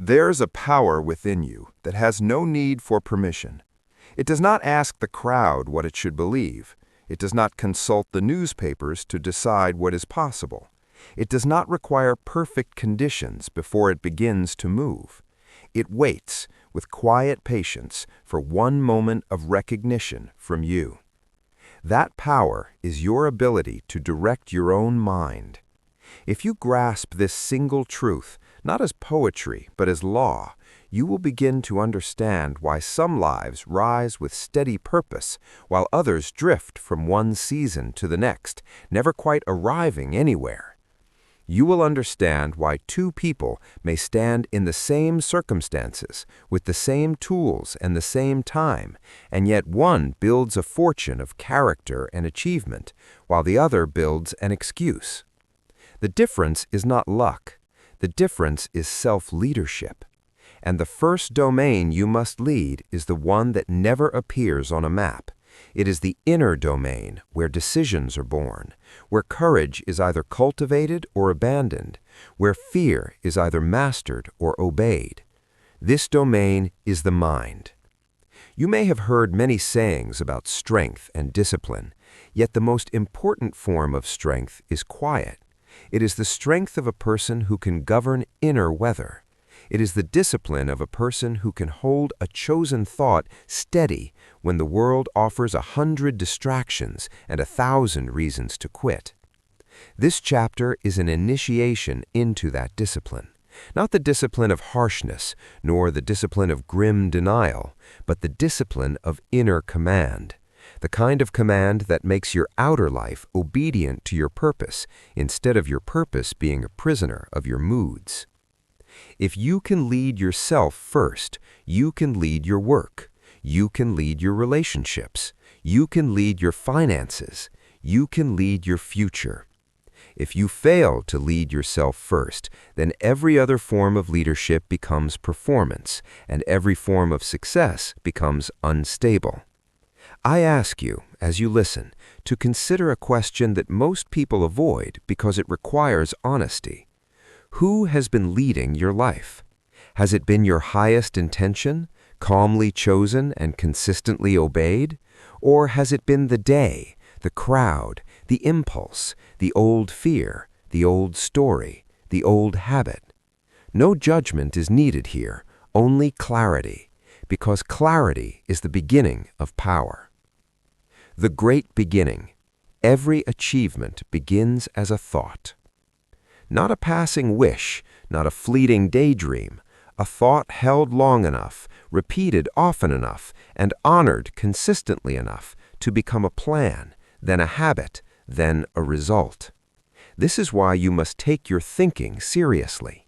There's a power within you that has no need for permission. It does not ask the crowd what it should believe. It does not consult the newspapers to decide what is possible. It does not require perfect conditions before it begins to move. It waits with quiet patience for one moment of recognition from you. That power is your ability to direct your own mind. If you grasp this single truth, not as poetry, but as law, you will begin to understand why some lives rise with steady purpose, while others drift from one season to the next, never quite arriving anywhere. You will understand why two people may stand in the same circumstances, with the same tools and the same time, and yet one builds a fortune of character and achievement, while the other builds an excuse. The difference is not luck. The difference is self-leadership. And the first domain you must lead is the one that never appears on a map. It is the inner domain where decisions are born, where courage is either cultivated or abandoned, where fear is either mastered or obeyed. This domain is the mind. You may have heard many sayings about strength and discipline, yet the most important form of strength is quiet. It is the strength of a person who can govern inner weather. It is the discipline of a person who can hold a chosen thought steady when the world offers 100 distractions and 1,000 reasons to quit. This chapter is an initiation into that discipline, not the discipline of harshness, nor the discipline of grim denial, but the discipline of inner command, the kind of command that makes your outer life obedient to your purpose instead of your purpose being a prisoner of your moods. If you can lead yourself first, you can lead your work. You can lead your relationships. You can lead your finances. You can lead your future. If you fail to lead yourself first, then every other form of leadership becomes performance, and every form of success becomes unstable. I ask you, as you listen, to consider a question that most people avoid because it requires honesty. Who has been leading your life? Has it been your highest intention, calmly chosen and consistently obeyed? Or has it been the day, the crowd, the impulse, the old fear, the old story, the old habit? No judgment is needed here, only clarity, because clarity is the beginning of power. The great beginning. Every achievement begins as a thought. Not a passing wish, not a fleeting daydream, a thought held long enough, repeated often enough, and honored consistently enough to become a plan, then a habit, then a result. This is why you must take your thinking seriously.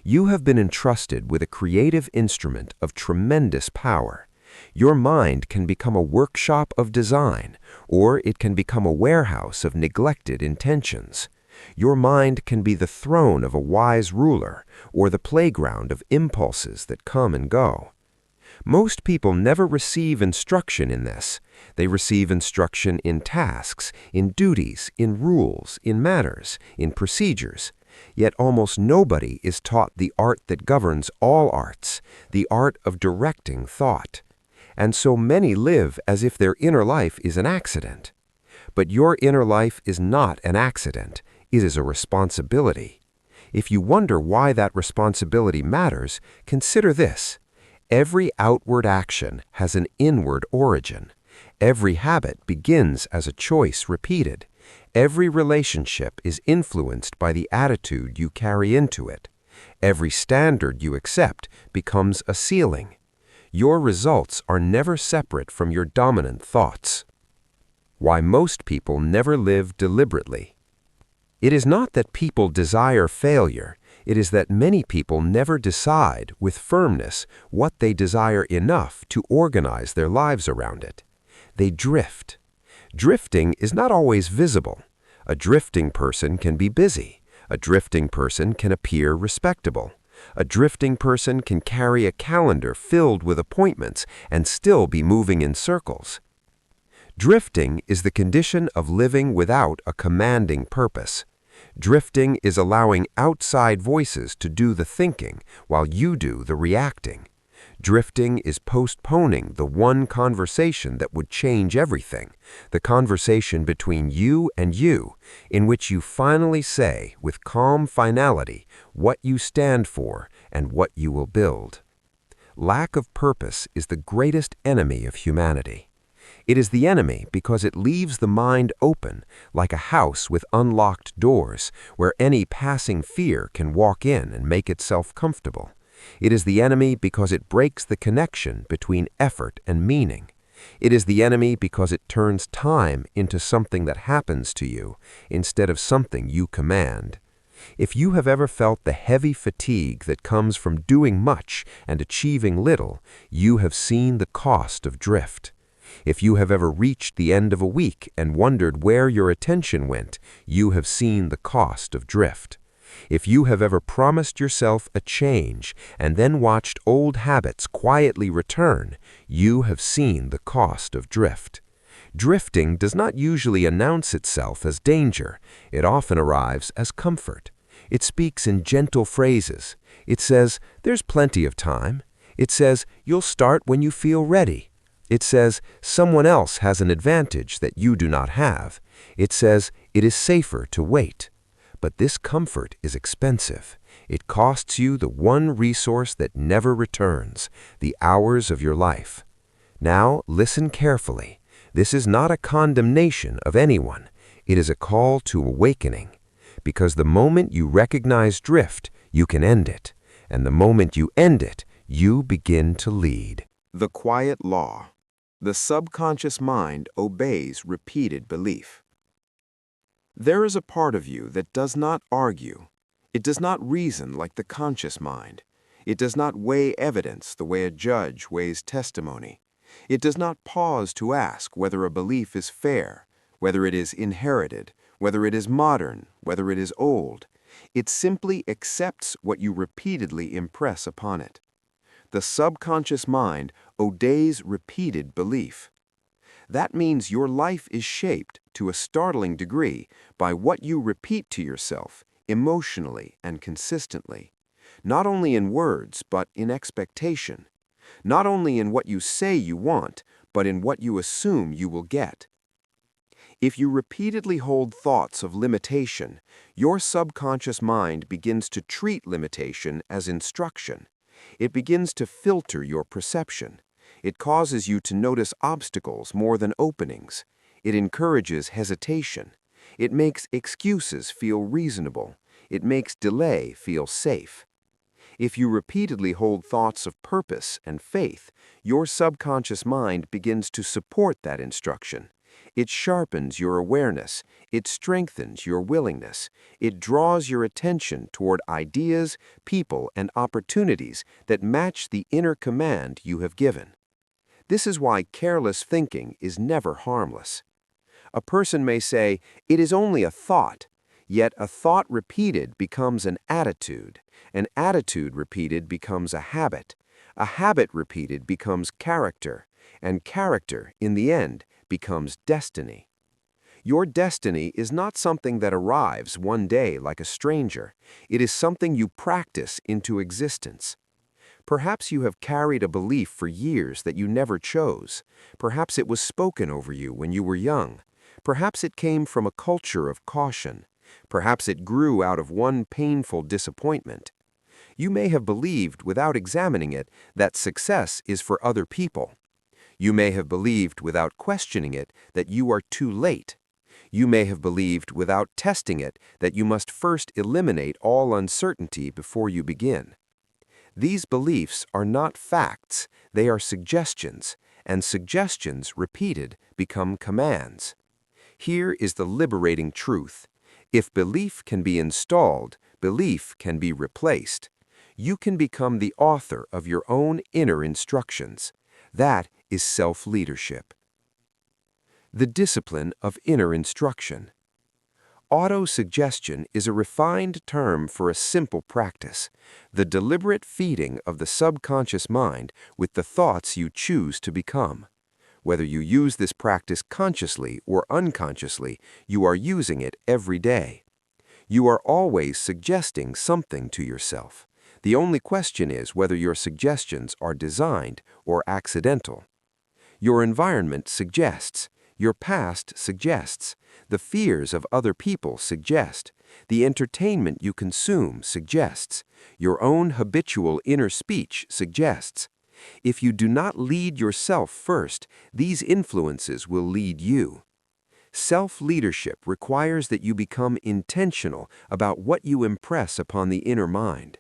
You have been entrusted with a creative instrument of tremendous power. Your mind can become a workshop of design, or it can become a warehouse of neglected intentions. Your mind can be the throne of a wise ruler, or the playground of impulses that come and go. Most people never receive instruction in this. They receive instruction in tasks, in duties, in rules, in manners, in procedures. Yet almost nobody is taught the art that governs all arts, the art of directing thought. And so many live as if their inner life is an accident. But your inner life is not an accident. It is a responsibility. If you wonder why that responsibility matters, consider this. Every outward action has an inward origin. Every habit begins as a choice repeated. Every relationship is influenced by the attitude you carry into it. Every standard you accept becomes a ceiling. Your results are never separate from your dominant thoughts. Why most people never live deliberately. It is not that people desire failure. It is that many people never decide with firmness what they desire enough to organize their lives around it. They drift. Drifting is not always visible. A drifting person can be busy. A drifting person can appear respectable. A drifting person can carry a calendar filled with appointments and still be moving in circles. Drifting is the condition of living without a commanding purpose. Drifting is allowing outside voices to do the thinking while you do the reacting. Drifting is postponing the one conversation that would change everything, the conversation between you and you, in which you finally say with calm finality what you stand for and what you will build. Lack of purpose is the greatest enemy of humanity. It is the enemy because it leaves the mind open, like a house with unlocked doors, where any passing fear can walk in and make itself comfortable. It is the enemy because it breaks the connection between effort and meaning. It is the enemy because it turns time into something that happens to you instead of something you command. If you have ever felt the heavy fatigue that comes from doing much and achieving little, you have seen the cost of drift. If you have ever reached the end of a week and wondered where your attention went, you have seen the cost of drift. If you have ever promised yourself a change and then watched old habits quietly return, you have seen the cost of drift. Drifting does not usually announce itself as danger. It often arrives as comfort. It speaks in gentle phrases. It says, "There's plenty of time." It says, "You'll start when you feel ready." It says, "Someone else has an advantage that you do not have." It says, "It is safer to wait." But this comfort is expensive. It costs you the one resource that never returns, the hours of your life. Now, listen carefully. This is not a condemnation of anyone. It is a call to awakening. Because the moment you recognize drift, you can end it. And the moment you end it, you begin to lead. The quiet law. The subconscious mind obeys repeated belief. There is a part of you that does not argue. It does not reason like the conscious mind. It does not weigh evidence the way a judge weighs testimony. It does not pause to ask whether a belief is fair, whether it is inherited, whether it is modern, whether it is old. It simply accepts what you repeatedly impress upon it. The subconscious mind obeys repeated belief. That means your life is shaped to a startling degree by what you repeat to yourself emotionally and consistently, not only in words but in expectation, not only in what you say you want, but in what you assume you will get. If you repeatedly hold thoughts of limitation, your subconscious mind begins to treat limitation as instruction. It begins to filter your perception. It causes you to notice obstacles more than openings. It encourages hesitation. It makes excuses feel reasonable. It makes delay feel safe. If you repeatedly hold thoughts of purpose and faith, your subconscious mind begins to support that instruction. It sharpens your awareness. It strengthens your willingness. It draws your attention toward ideas, people, and opportunities that match the inner command you have given. This is why careless thinking is never harmless. A person may say, "It is only a thought," yet a thought repeated becomes an attitude repeated becomes a habit repeated becomes character, and character, in the end, becomes destiny. Your destiny is not something that arrives one day like a stranger. It is something you practice into existence. Perhaps you have carried a belief for years that you never chose. Perhaps it was spoken over you when you were young. Perhaps it came from a culture of caution. Perhaps it grew out of one painful disappointment. You may have believed, without examining it, that success is for other people. You may have believed, without questioning it, that you are too late. You may have believed, without testing it, that you must first eliminate all uncertainty before you begin. These beliefs are not facts, they are suggestions, and suggestions repeated become commands. Here is the liberating truth. If belief can be installed, belief can be replaced. You can become the author of your own inner instructions. That is self-leadership. The discipline of inner instruction. Auto-suggestion is a refined term for a simple practice, the deliberate feeding of the subconscious mind with the thoughts you choose to become. Whether you use this practice consciously or unconsciously, you are using it every day. You are always suggesting something to yourself. The only question is whether your suggestions are designed or accidental. Your environment suggests. Your past suggests. The fears of other people suggest. The entertainment you consume suggests. Your own habitual inner speech suggests. If you do not lead yourself first, these influences will lead you. Self-leadership requires that you become intentional about what you impress upon the inner mind.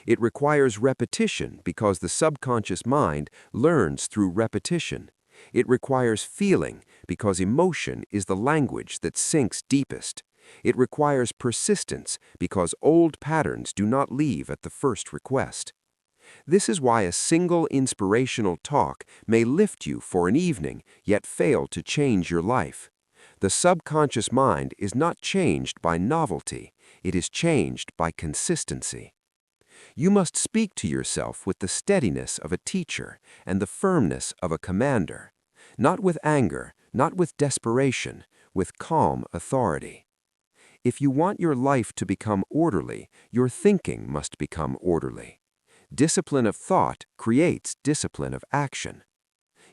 It requires repetition because the subconscious mind learns through repetition. It requires feeling because emotion is the language that sinks deepest. It requires persistence because old patterns do not leave at the first request. This is why a single inspirational talk may lift you for an evening, yet fail to change your life. The subconscious mind is not changed by novelty, it is changed by consistency. You must speak to yourself with the steadiness of a teacher and the firmness of a commander, not with anger, not with desperation, with calm authority. If you want your life to become orderly, your thinking must become orderly. Discipline of thought creates discipline of action.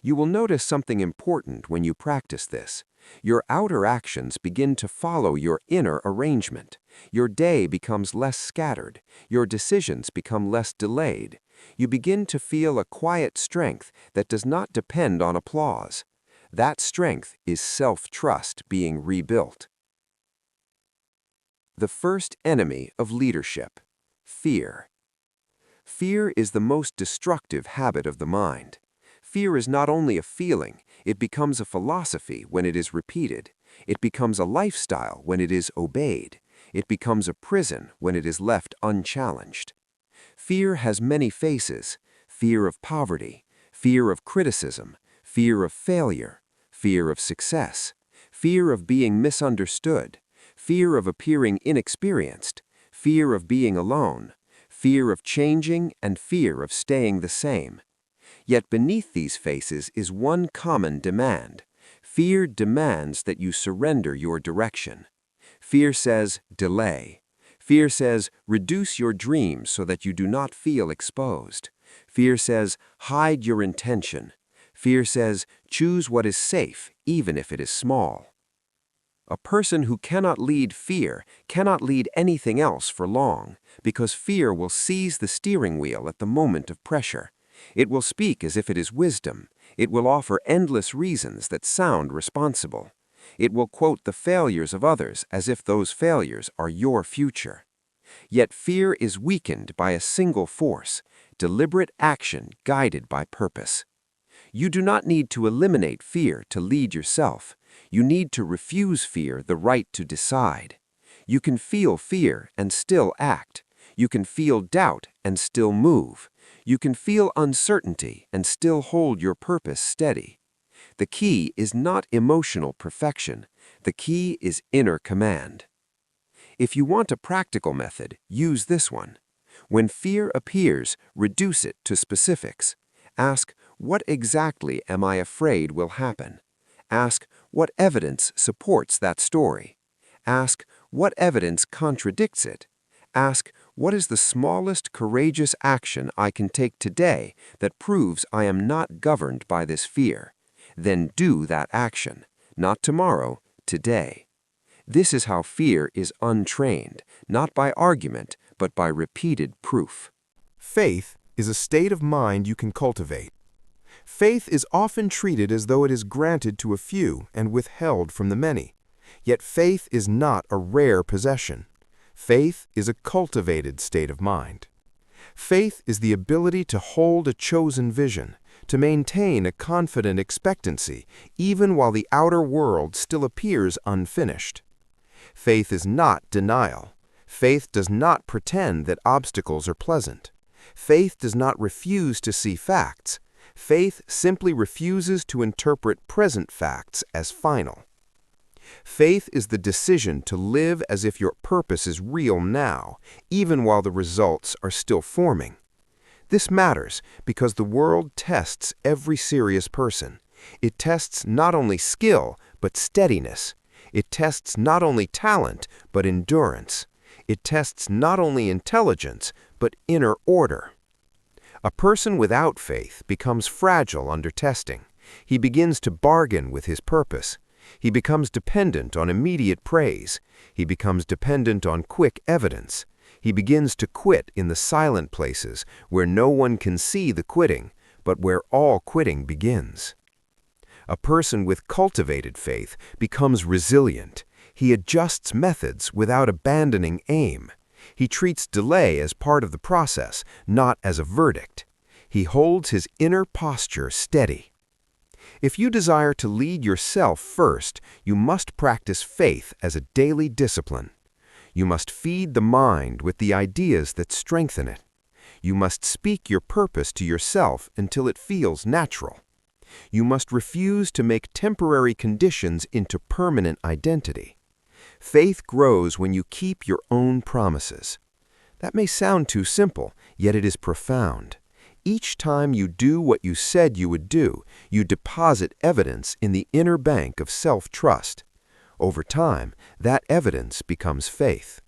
You will notice something important when you practice this. Your outer actions begin to follow your inner arrangement. Your day becomes less scattered. Your decisions become less delayed. You begin to feel a quiet strength that does not depend on applause. That strength is self-trust being rebuilt. The first enemy of leadership: fear. Fear is the most destructive habit of the mind. Fear is not only a feeling, it becomes a philosophy when it is repeated. It becomes a lifestyle when it is obeyed. It becomes a prison when it is left unchallenged. Fear has many faces: fear of poverty, fear of criticism, fear of failure, fear of success, fear of being misunderstood, fear of appearing inexperienced, fear of being alone, fear of changing, and fear of staying the same. Yet beneath these faces is one common demand. Fear demands that you surrender your direction. Fear says, delay. Fear says, reduce your dreams so that you do not feel exposed. Fear says, hide your intention. Fear says, choose what is safe, even if it is small. A person who cannot lead fear cannot lead anything else for long, because fear will seize the steering wheel at the moment of pressure. It will speak as if it is wisdom. It will offer endless reasons that sound responsible. It will quote the failures of others as if those failures are your future. Yet fear is weakened by a single force: deliberate action guided by purpose. You do not need to eliminate fear to lead yourself. You need to refuse fear the right to decide. You can feel fear and still act. You can feel doubt and still move. You can feel uncertainty and still hold your purpose steady. The key is not emotional perfection. The key is inner command. If you want a practical method, use this one. When fear appears, reduce it to specifics. Ask, what exactly am I afraid will happen? Ask, what evidence supports that story? Ask, what evidence contradicts it? Ask, what is the smallest courageous action I can take today that proves I am not governed by this fear? Then do that action, not tomorrow, today. This is how fear is untrained, not by argument, but by repeated proof. Faith is a state of mind you can cultivate. Faith is often treated as though it is granted to a few and withheld from the many. Yet faith is not a rare possession. Faith is a cultivated state of mind. Faith is the ability to hold a chosen vision, to maintain a confident expectancy, even while the outer world still appears unfinished. Faith is not denial. Faith does not pretend that obstacles are pleasant. Faith does not refuse to see facts. Faith simply refuses to interpret present facts as final. Faith is the decision to live as if your purpose is real now, even while the results are still forming. This matters because the world tests every serious person. It tests not only skill, but steadiness. It tests not only talent, but endurance. It tests not only intelligence, but inner order. A person without faith becomes fragile under testing. He begins to bargain with his purpose. He becomes dependent on immediate praise. He becomes dependent on quick evidence. He begins to quit in the silent places where no one can see the quitting, but where all quitting begins. A person with cultivated faith becomes resilient. He adjusts methods without abandoning aim. He treats delay as part of the process, not as a verdict. He holds his inner posture steady. If you desire to lead yourself first, you must practice faith as a daily discipline. You must feed the mind with the ideas that strengthen it. You must speak your purpose to yourself until it feels natural. You must refuse to make temporary conditions into permanent identity. Faith grows when you keep your own promises. That may sound too simple, yet it is profound. Each time you do what you said you would do, you deposit evidence in the inner bank of self-trust. Over time, that evidence becomes faith.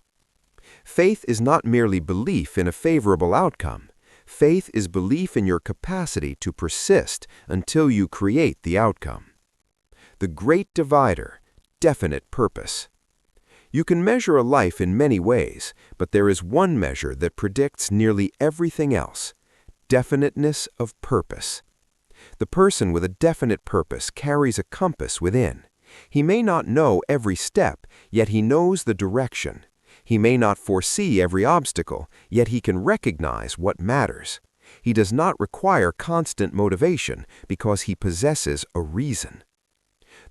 Faith is not merely belief in a favorable outcome. Faith is belief in your capacity to persist until you create the outcome. The great divider, definite purpose. You can measure a life in many ways, but there is one measure that predicts nearly everything else: definiteness of purpose. The person with a definite purpose carries a compass within. He may not know every step, yet he knows the direction. He may not foresee every obstacle, yet he can recognize what matters. He does not require constant motivation because he possesses a reason.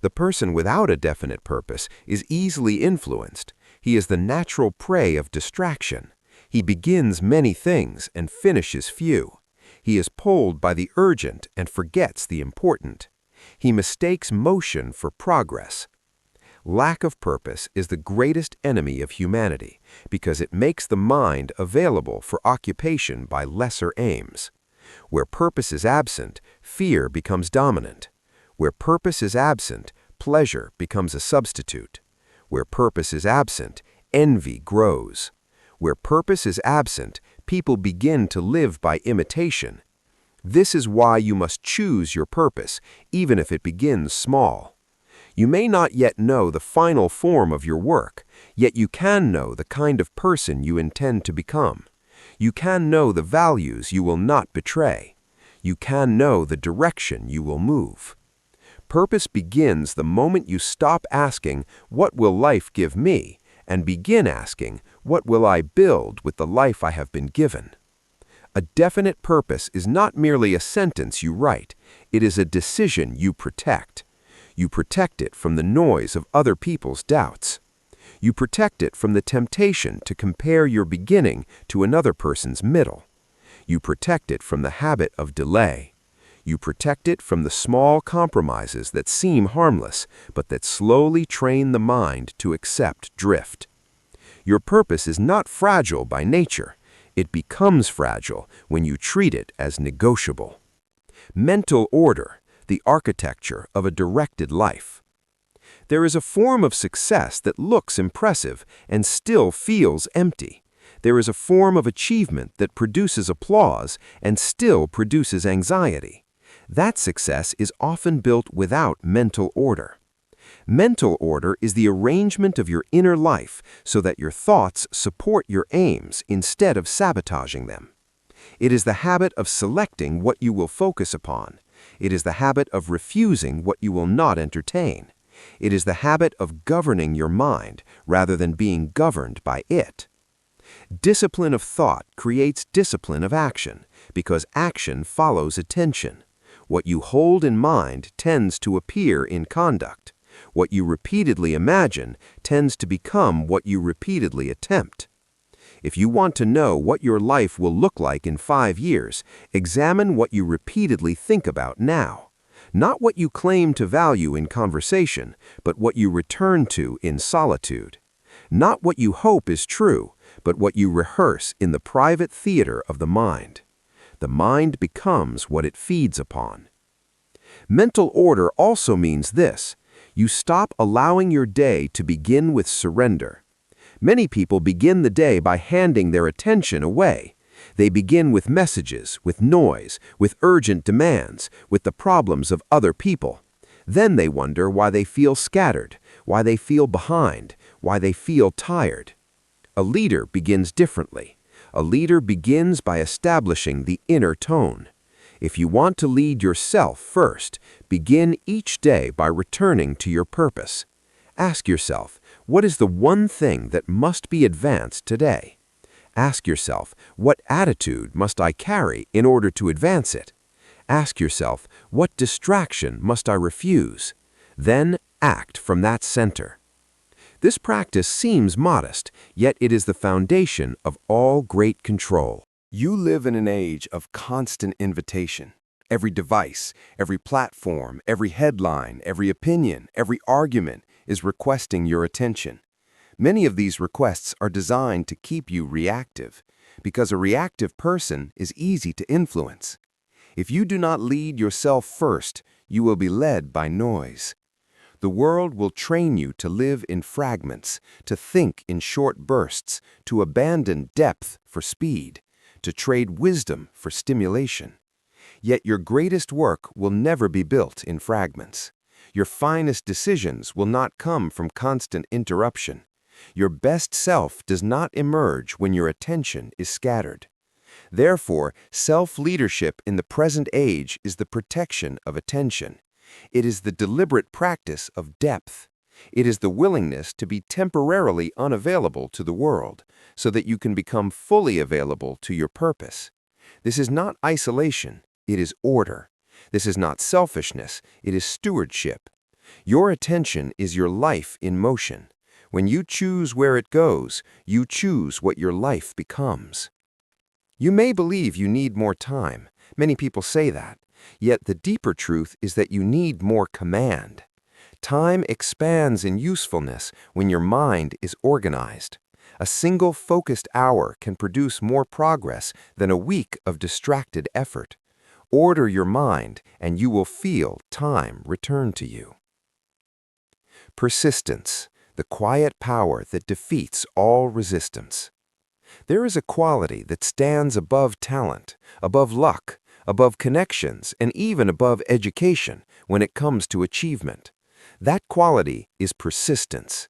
The person without a definite purpose is easily influenced. He is the natural prey of distraction. He begins many things and finishes few. He is pulled by the urgent and forgets the important. He mistakes motion for progress. Lack of purpose is the greatest enemy of humanity because it makes the mind available for occupation by lesser aims. Where purpose is absent, fear becomes dominant. Where purpose is absent, pleasure becomes a substitute. Where purpose is absent, envy grows. Where purpose is absent, people begin to live by imitation. This is why you must choose your purpose, even if it begins small. You may not yet know the final form of your work, yet you can know the kind of person you intend to become. You can know the values you will not betray. You can know the direction you will move. Purpose begins the moment you stop asking, "What will life give me?" and begin asking, "What will I build with the life I have been given?" A definite purpose is not merely a sentence you write. It is a decision you protect. You protect it from the noise of other people's doubts. You protect it from the temptation to compare your beginning to another person's middle. You protect it from the habit of delay. You protect it from the small compromises that seem harmless, but that slowly train the mind to accept drift. Your purpose is not fragile by nature. It becomes fragile when you treat it as negotiable. Mental order, the architecture of a directed life. There is a form of success that looks impressive and still feels empty. There is a form of achievement that produces applause and still produces anxiety. That success is often built without mental order. Mental order is the arrangement of your inner life so that your thoughts support your aims instead of sabotaging them. It is the habit of selecting what you will focus upon. It is the habit of refusing what you will not entertain. It is the habit of governing your mind rather than being governed by it. Discipline of thought creates discipline of action because action follows attention. What you hold in mind tends to appear in conduct. What you repeatedly imagine tends to become what you repeatedly attempt. If you want to know what your life will look like in 5 years, examine what you repeatedly think about now. Not what you claim to value in conversation, but what you return to in solitude. Not what you hope is true, but what you rehearse in the private theater of the mind. The mind becomes what it feeds upon. Mental order also means this: you stop allowing your day to begin with surrender. Many people begin the day by handing their attention away. They begin with messages, with noise, with urgent demands, with the problems of other people. Then they wonder why they feel scattered, why they feel behind, why they feel tired. A leader begins differently. A leader begins by establishing the inner tone. If you want to lead yourself first, begin each day by returning to your purpose. Ask yourself, what is the one thing that must be advanced today? Ask yourself, what attitude must I carry in order to advance it? Ask yourself, what distraction must I refuse? Then act from that center. This practice seems modest, yet it is the foundation of all great control. You live in an age of constant invitation. Every device, every platform, every headline, every opinion, every argument is requesting your attention. Many of these requests are designed to keep you reactive, because a reactive person is easy to influence. If you do not lead yourself first, you will be led by noise. The world will train you to live in fragments, to think in short bursts, to abandon depth for speed, to trade wisdom for stimulation. Yet your greatest work will never be built in fragments. Your finest decisions will not come from constant interruption. Your best self does not emerge when your attention is scattered. Therefore, self-leadership in the present age is the protection of attention. It is the deliberate practice of depth. It is the willingness to be temporarily unavailable to the world, so that you can become fully available to your purpose. This is not isolation, it is order. This is not selfishness, it is stewardship. Your attention is your life in motion. When you choose where it goes, you choose what your life becomes. You may believe you need more time. Many people say that. Yet the deeper truth is that you need more command. Time expands in usefulness when your mind is organized. A single focused hour can produce more progress than a week of distracted effort. Order your mind, and you will feel time return to you. Persistence, the quiet power that defeats all resistance. There is a quality that stands above talent, above luck, above connections, and even above education when it comes to achievement. That quality is persistence.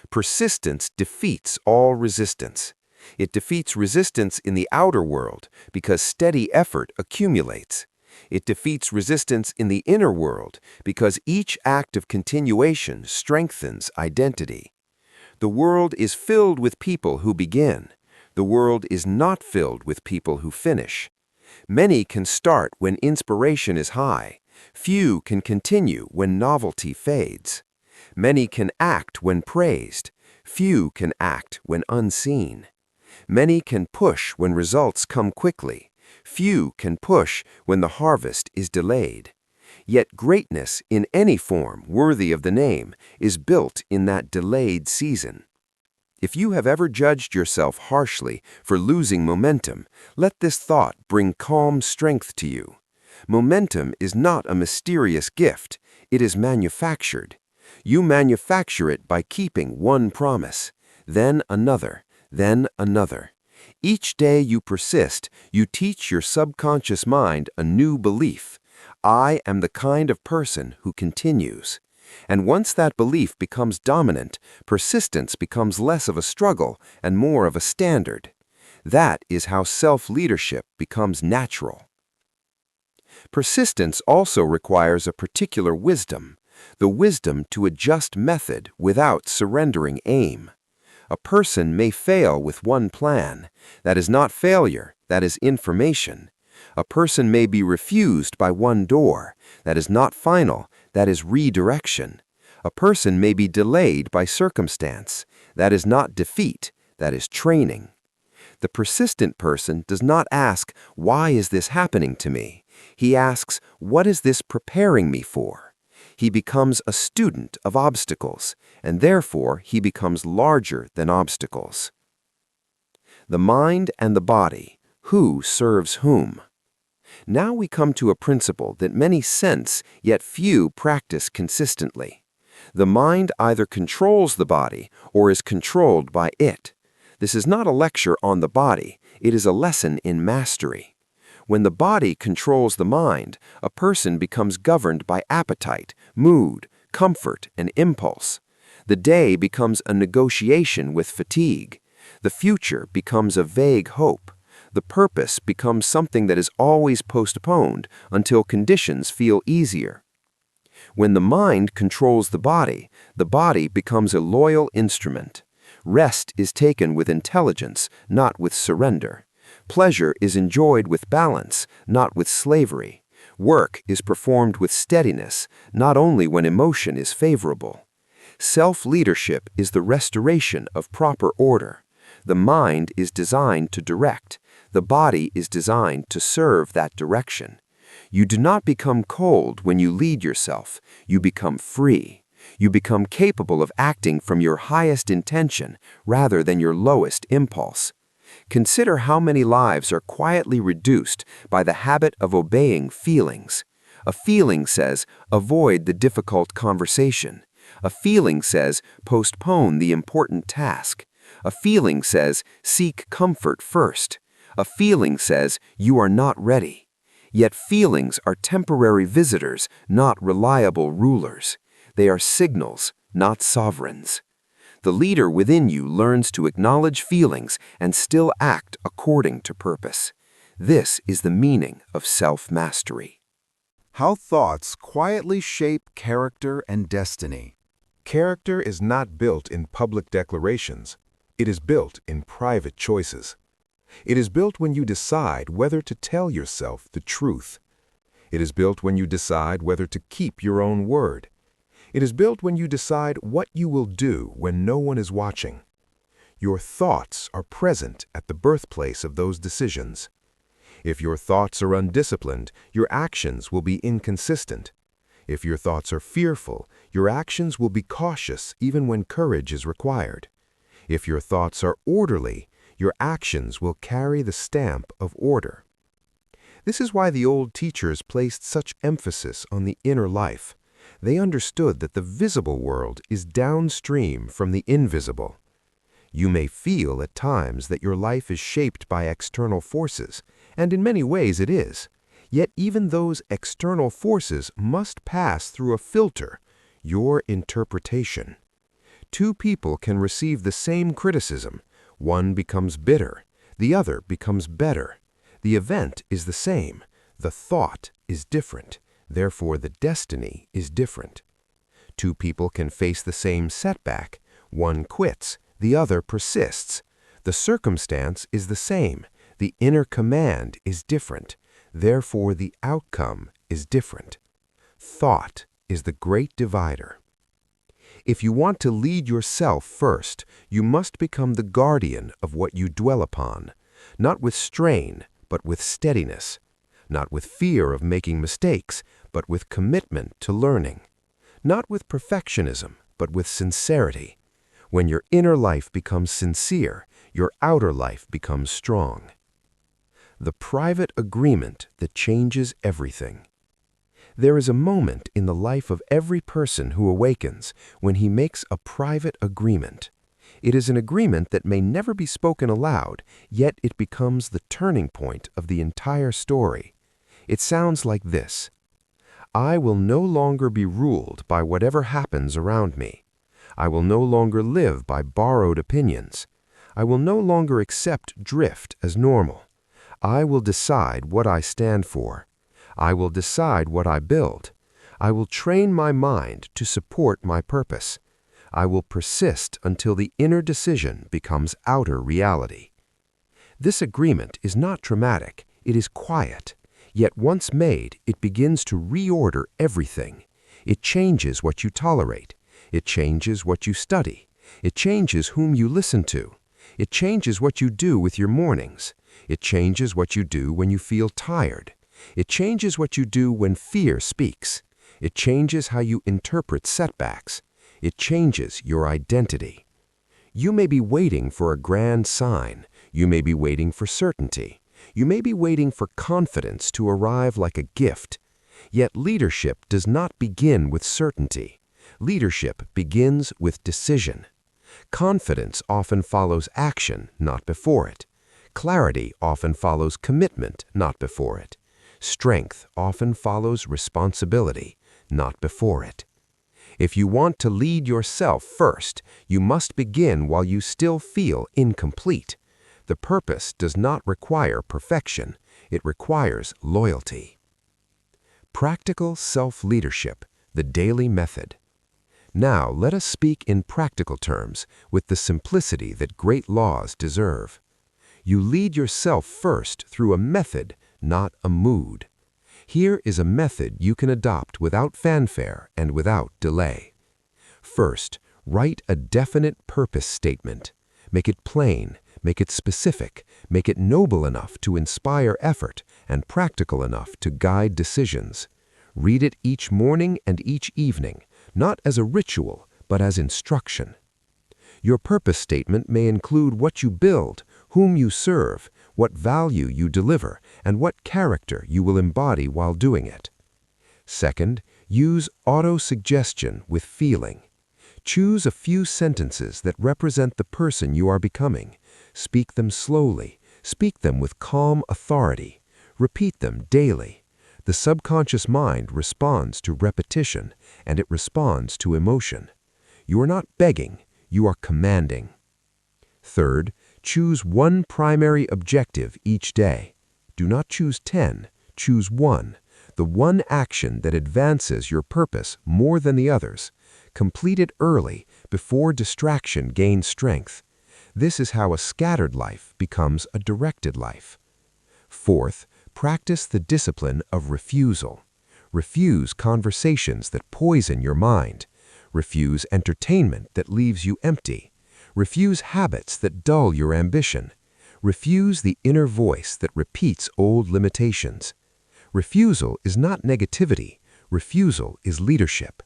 Persistence defeats all resistance. It defeats resistance in the outer world because steady effort accumulates. It defeats resistance in the inner world because each act of continuation strengthens identity. The world is filled with people who begin. The world is not filled with people who finish. Many can start when inspiration is high. Few can continue when novelty fades. Many can act when praised. Few can act when unseen. Many can push when results come quickly. Few can push when the harvest is delayed. Yet greatness in any form worthy of the name is built in that delayed season. If you have ever judged yourself harshly for losing momentum, let this thought bring calm strength to you. Momentum is not a mysterious gift, it is manufactured. You manufacture it by keeping one promise, then another, then another. Each day you persist, you teach your subconscious mind a new belief. I am the kind of person who continues. And once that belief becomes dominant, persistence becomes less of a struggle and more of a standard. That is how self-leadership becomes natural. Persistence also requires a particular wisdom, the wisdom to adjust method without surrendering aim. A person may fail with one plan. That is not failure, that is information. A person may be refused by one door. That is not final, that is redirection. A person may be delayed by circumstance. That is not defeat, that is training. The persistent person does not ask, "Why is this happening to me?" He asks, "What is this preparing me for?" He becomes a student of obstacles, and therefore he becomes larger than obstacles. The mind and the body, who serves whom? Now we come to a principle that many sense, yet few practice consistently. The mind either controls the body or is controlled by it. This is not a lecture on the body, it is a lesson in mastery. When the body controls the mind, a person becomes governed by appetite, mood, comfort, and impulse. The day becomes a negotiation with fatigue. The future becomes a vague hope. The purpose becomes something that is always postponed until conditions feel easier. When the mind controls the body becomes a loyal instrument. Rest is taken with intelligence, not with surrender. Pleasure is enjoyed with balance, not with slavery. Work is performed with steadiness, not only when emotion is favorable. Self-leadership is the restoration of proper order. The mind is designed to direct. The body is designed to serve that direction. You do not become cold when you lead yourself. You become free. You become capable of acting from your highest intention rather than your lowest impulse. Consider how many lives are quietly reduced by the habit of obeying feelings. A feeling says, avoid the difficult conversation. A feeling says, postpone the important task. A feeling says, seek comfort first. A feeling says, you are not ready. Yet feelings are temporary visitors, not reliable rulers. They are signals, not sovereigns. The leader within you learns to acknowledge feelings and still act according to purpose. This is the meaning of self-mastery. How thoughts quietly shape character and destiny. Character is not built in public declarations. It is built in private choices. It is built when you decide whether to tell yourself the truth. It is built when you decide whether to keep your own word. It is built when you decide what you will do when no one is watching. Your thoughts are present at the birthplace of those decisions. If your thoughts are undisciplined, your actions will be inconsistent. If your thoughts are fearful, your actions will be cautious even when courage is required. If your thoughts are orderly, your actions will carry the stamp of order. This is why the old teachers placed such emphasis on the inner life. They understood that the visible world is downstream from the invisible. You may feel at times that your life is shaped by external forces, and in many ways it is. Yet even those external forces must pass through a filter, your interpretation. Two people can receive the same criticism. One becomes bitter, the other becomes better. The event is the same, the thought is different, therefore the destiny is different. Two people can face the same setback. One quits, the other persists. The circumstance is the same, the inner command is different, therefore the outcome is different. Thought is the great divider. If you want to lead yourself first, you must become the guardian of what you dwell upon, not with strain, but with steadiness, not with fear of making mistakes, but with commitment to learning, not with perfectionism, but with sincerity. When your inner life becomes sincere, your outer life becomes strong. The private agreement that changes everything. There is a moment in the life of every person who awakens when he makes a private agreement. It is an agreement that may never be spoken aloud, yet it becomes the turning point of the entire story. It sounds like this: I will no longer be ruled by whatever happens around me. I will no longer live by borrowed opinions. I will no longer accept drift as normal. I will decide what I stand for. I will decide what I build. I will train my mind to support my purpose. I will persist until the inner decision becomes outer reality. This agreement is not dramatic, it is quiet. Yet once made, it begins to reorder everything. It changes what you tolerate. It changes what you study. It changes whom you listen to. It changes what you do with your mornings. It changes what you do when you feel tired. It changes what you do when fear speaks. It changes how you interpret setbacks. It changes your identity. You may be waiting for a grand sign. You may be waiting for certainty. You may be waiting for confidence to arrive like a gift. Yet leadership does not begin with certainty. Leadership begins with decision. Confidence often follows action, not before it. Clarity often follows commitment, not before it. Strength often follows responsibility, not before it. If you want to lead yourself first, you must begin while you still feel incomplete. The purpose does not require perfection, it requires loyalty. Practical self-leadership, the daily method. Now let us speak in practical terms with the simplicity that great laws deserve. You lead yourself first through a method, not a mood. Here is a method you can adopt without fanfare and without delay. First, write a definite purpose statement. Make it plain, make it specific, make it noble enough to inspire effort and practical enough to guide decisions. Read it each morning and each evening, not as a ritual, but as instruction. Your purpose statement may include what you build, whom you serve, what value you deliver, and what character you will embody while doing it. Second, use auto-suggestion with feeling. Choose a few sentences that represent the person you are becoming. Speak them slowly. Speak them with calm authority. Repeat them daily. The subconscious mind responds to repetition, and it responds to emotion. You are not begging, you are commanding. Third, choose one primary objective each day. Do not choose 10, choose one, the one action that advances your purpose more than the others. Complete it early, before distraction gains strength. This is how a scattered life becomes a directed life. Fourth, practice the discipline of refusal. Refuse conversations that poison your mind. Refuse entertainment that leaves you empty. Refuse habits that dull your ambition. Refuse the inner voice that repeats old limitations. Refusal is not negativity. Refusal is leadership.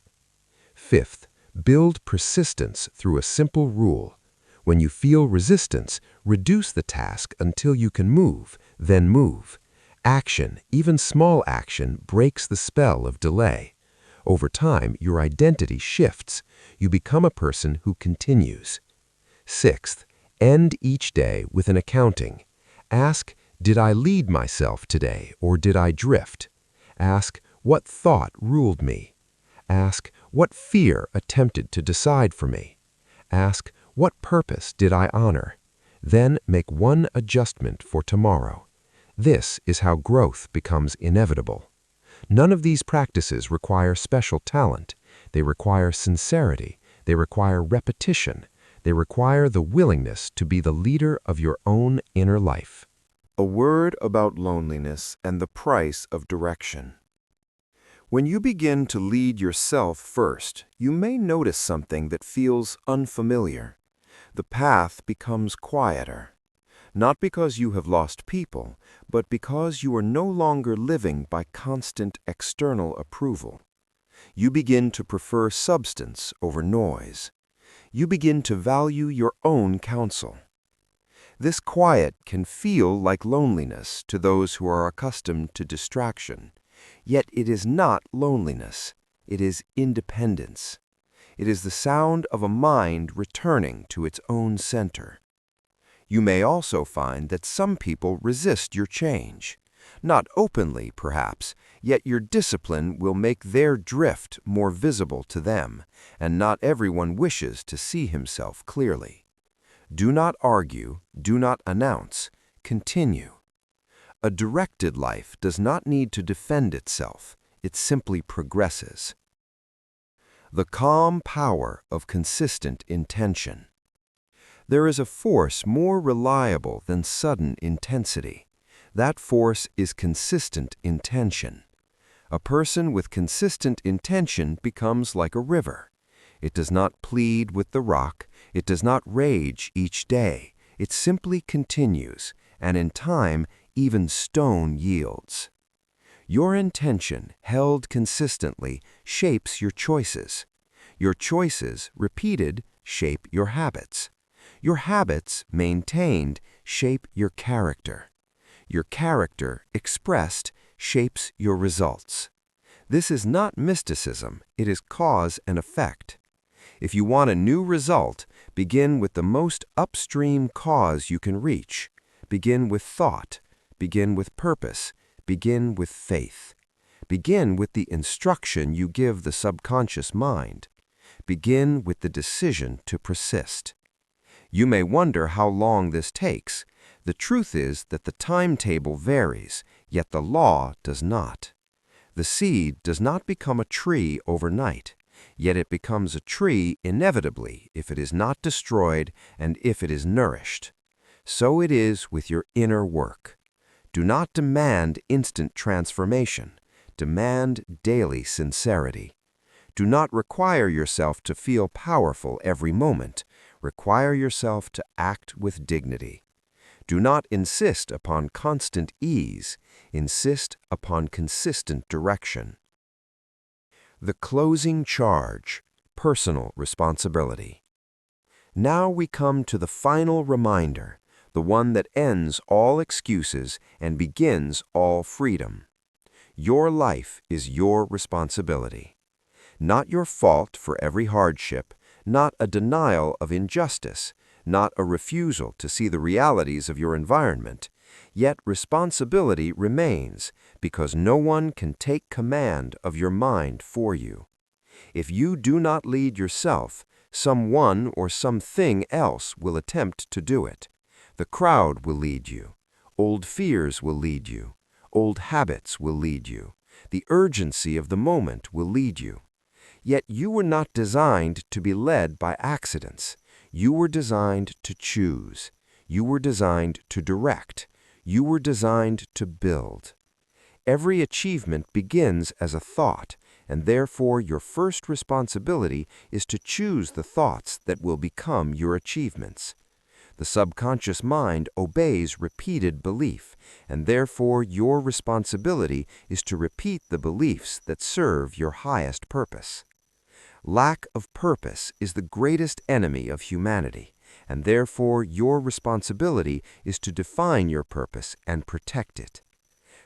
Fifth, build persistence through a simple rule. When you feel resistance, reduce the task until you can move, then move. Action, even small action, breaks the spell of delay. Over time, your identity shifts. You become a person who continues. Sixth, end each day with an accounting. Ask, did I lead myself today or did I drift? Ask, what thought ruled me? Ask, what fear attempted to decide for me? Ask, what purpose did I honor? Then make one adjustment for tomorrow. This is how growth becomes inevitable. None of these practices require special talent. They require sincerity. They require repetition. They require the willingness to be the leader of your own inner life. A word about loneliness and the price of direction. When you begin to lead yourself first, you may notice something that feels unfamiliar. The path becomes quieter. Not because you have lost people, but because you are no longer living by constant external approval. You begin to prefer substance over noise. You begin to value your own counsel. This quiet can feel like loneliness to those who are accustomed to distraction. Yet it is not loneliness. It is independence. It is the sound of a mind returning to its own center. You may also find that some people resist your change. Not openly, perhaps, yet your discipline will make their drift more visible to them, and not everyone wishes to see himself clearly. Do not argue, do not announce, continue. A directed life does not need to defend itself, it simply progresses. The calm power of consistent intention. There is a force more reliable than sudden intensity. That force is consistent intention. A person with consistent intention becomes like a river. It does not plead with the rock, it does not rage each day. It simply continues, and in time, even stone yields. Your intention, held consistently, shapes your choices. Your choices, repeated, shape your habits. Your habits, maintained, shape your character. Your character, expressed, shapes your results. This is not mysticism, it is cause and effect. If you want a new result, begin with the most upstream cause you can reach. Begin with thought. Begin with purpose. Begin with faith. Begin with the instruction you give the subconscious mind. Begin with the decision to persist. You may wonder how long this takes. The truth is that the timetable varies, yet the law does not. The seed does not become a tree overnight, yet it becomes a tree inevitably if it is not destroyed and if it is nourished. So it is with your inner work. Do not demand instant transformation. Demand daily sincerity. Do not require yourself to feel powerful every moment. Require yourself to act with dignity. Do not insist upon constant ease. Insist upon consistent direction. The closing charge, personal responsibility. Now we come to the final reminder, the one that ends all excuses and begins all freedom. Your life is your responsibility. Not your fault for every hardship, not a denial of injustice, not a refusal to see the realities of your environment. Yet responsibility remains, because no one can take command of your mind for you. If you do not lead yourself, someone or something else will attempt to do it. The crowd will lead you. Old fears will lead you. Old habits will lead you. The urgency of the moment will lead you. Yet you were not designed to be led by accidents. You were designed to choose. You were designed to direct. You were designed to build. Every achievement begins as a thought, and therefore your first responsibility is to choose the thoughts that will become your achievements. The subconscious mind obeys repeated belief, and therefore your responsibility is to repeat the beliefs that serve your highest purpose. Lack of purpose is the greatest enemy of humanity, and therefore your responsibility is to define your purpose and protect it.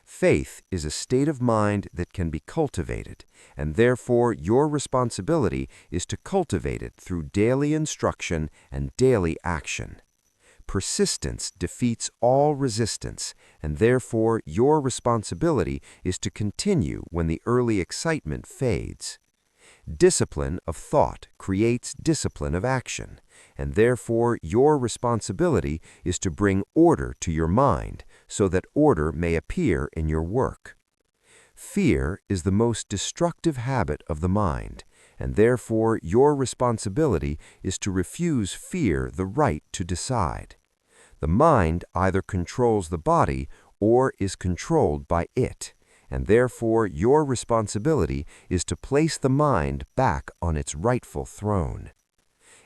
Faith is a state of mind that can be cultivated, and therefore your responsibility is to cultivate it through daily instruction and daily action. Persistence defeats all resistance, and therefore your responsibility is to continue when the early excitement fades. Discipline of thought creates discipline of action, and therefore your responsibility is to bring order to your mind so that order may appear in your work. Fear is the most destructive habit of the mind, and therefore your responsibility is to refuse fear the right to decide. The mind either controls the body or is controlled by it, and therefore your responsibility is to place the mind back on its rightful throne.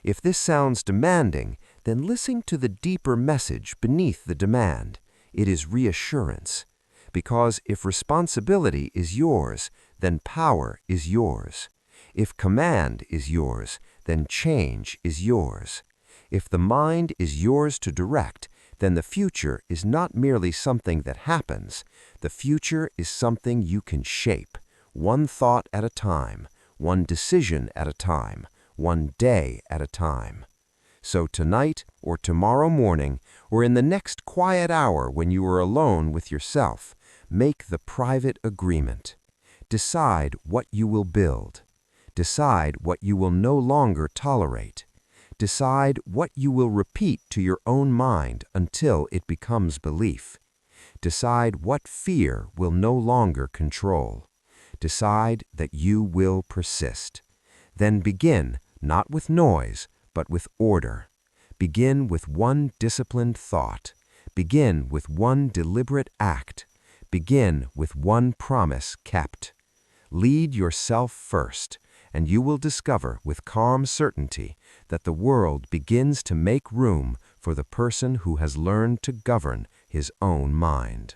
If this sounds demanding, then listen to the deeper message beneath the demand. It is reassurance. Because if responsibility is yours, then power is yours. If command is yours, then change is yours. If the mind is yours to direct, then the future is not merely something that happens. The future is something you can shape, one thought at a time, one decision at a time, one day at a time. So tonight or tomorrow morning or in the next quiet hour when you are alone with yourself, make the private agreement. Decide what you will build. Decide what you will no longer tolerate. Decide what you will repeat to your own mind until it becomes belief. Decide what fear will no longer control. Decide that you will persist. Then begin, not with noise, but with order. Begin with one disciplined thought. Begin with one deliberate act. Begin with one promise kept. Lead yourself first, and you will discover with calm certainty that the world begins to make room for the person who has learned to govern his own mind.